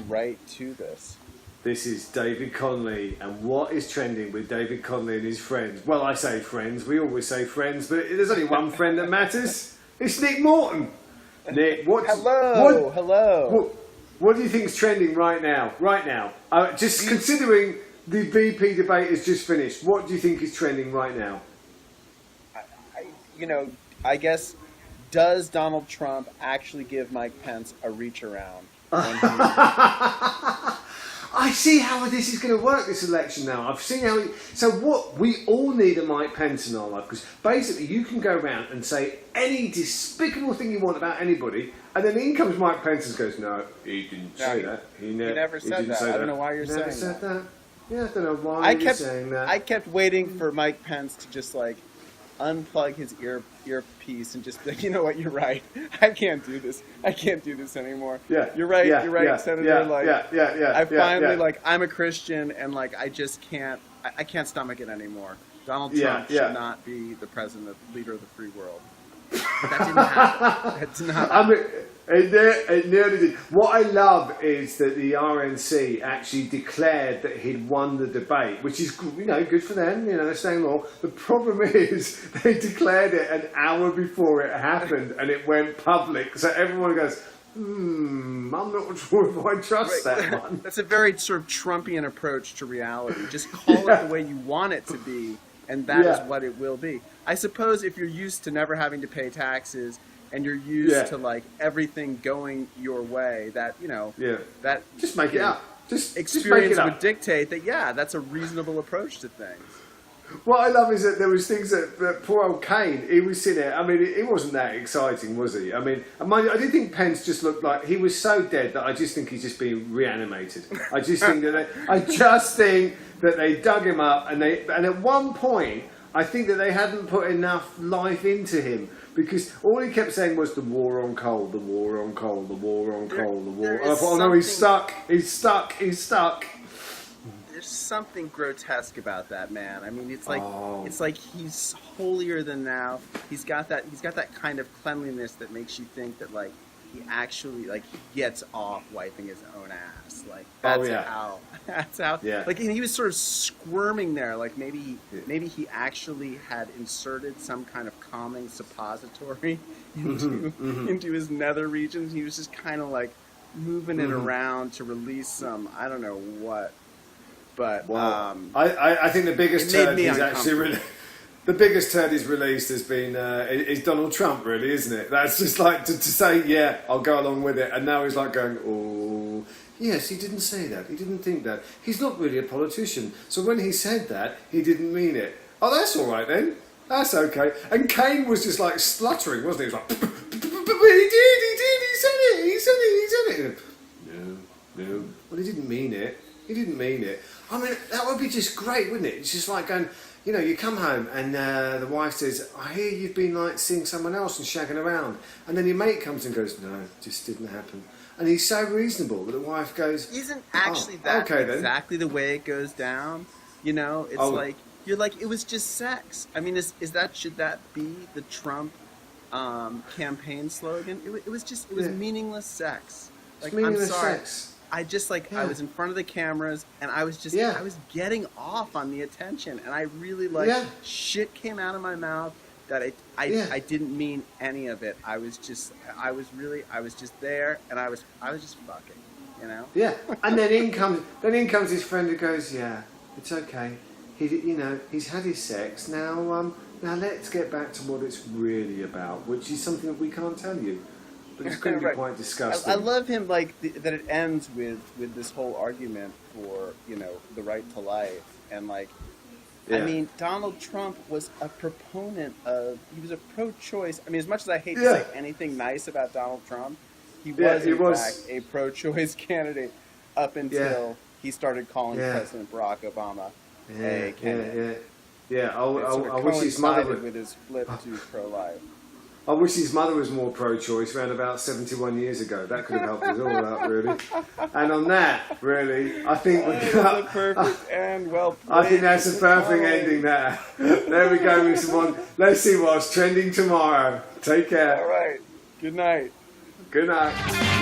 right to this. This is David Conolly, and what is trending with David Conolly and his friends? Well, I say friends, we always say friends, but there's only one friend that matters. It's Nick Morton. Nick, Hello. What do you think is trending right now? Just considering the VP debate has just finished, what do you think is trending right now? I guess, does Donald Trump actually give Mike Pence a reach around? I see how this is going to work this election now. I've seen how so what we all need a Mike Pence in our life, because basically you can go around and say any despicable thing you want about anybody, and then in comes Mike Pence and goes, no, he didn't say that. He never said that. I don't know why you're saying that. Yeah, I don't know why you're saying that. I kept waiting for Mike Pence to just unplug his earpiece and just be like, you know what, you're right. I can't do this anymore. Yeah. You're right, Senator. I finally I'm a Christian and I just can't stomach it anymore. Donald Trump should not be the leader of the free world. But that didn't happen. That did not happen. It nearly did. What I love is that the RNC actually declared that he'd won the debate, which is good for them. They're staying loyal. The problem is they declared it an hour before it happened, and it went public. So everyone goes, I'm not sure if I trust that one. That's a very sort of Trumpian approach to reality. Just call it the way you want it to be, and that is what it will be. I suppose if you're used to never having to pay taxes, and you're used to everything going your way, that that just make it up. Just experience just make it would dictate that that's a reasonable approach to things. What I love is that there was things that poor old Kane, he was sitting there. I mean, it wasn't that exciting, was he? I mean, I did think Pence just looked like he was so dead that I just think he's just being reanimated. I just think that they dug him up, and at one point I think that they hadn't put enough life into him. Because all he kept saying was the war on coal, the war on coal, the war on coal, the war. I thought, no, he's stuck. There's something grotesque about that man. I mean, it's like he's holier than thou. He's got that kind of cleanliness that makes you think that he actually he gets off wiping his own ass. That's how. Yeah. And he was sort of squirming there. Maybe he actually had inserted some kind of calming suppository into his nether regions. He was just kind of moving it around to release some, I don't know what. But I think the biggest turd he's actually the biggest turd he's released has been is Donald Trump, really, isn't it? That's just to say, I'll go along with it, and now he's going, oh, yes, he didn't say that, he didn't think that, he's not really a politician, so when he said that, he didn't mean it. Oh, that's all right then, that's okay. And Kane was just spluttering, wasn't he? He was he said it. No, well, he didn't mean it. I mean, that would be just great, wouldn't it? It's just going, you come home and the wife says, I hear you've been seeing someone else and shagging around. And then your mate comes and goes, no, it just didn't happen. And he's so reasonable that the wife goes, isn't actually that exactly the way it goes down? It's you're it was just sex. I mean, should that be the Trump campaign slogan? It was meaningless sex. Meaningless I'm sorry. sex. I just I was in front of the cameras and I was just I was getting off on the attention, and I really shit came out of my mouth that I didn't mean any of it. I was just there, and I was just fucking, Yeah. And then in comes his friend who goes, yeah, it's okay. He's had his sex. Now let's get back to what it's really about, which is something that we can't tell you. But it's going to be quite disgusting. I love him that it ends with this whole argument for the right to life, and I mean, Donald Trump was a proponent of, he was a pro-choice. I mean, as much as I hate to say anything nice about Donald Trump, he was in fact a pro-choice candidate up until he started calling President Barack Obama a candidate. I wish his mother would, with his flip to pro-life. I wish his mother was more pro-choice around about 71 years ago. That could have helped us all out, really. And on that, really, I think we're going to... perfect end. Well played. I think that's a perfect ending there. There we go, Mr. One. Let's see what's trending tomorrow. Take care. All right. Good night. Good night.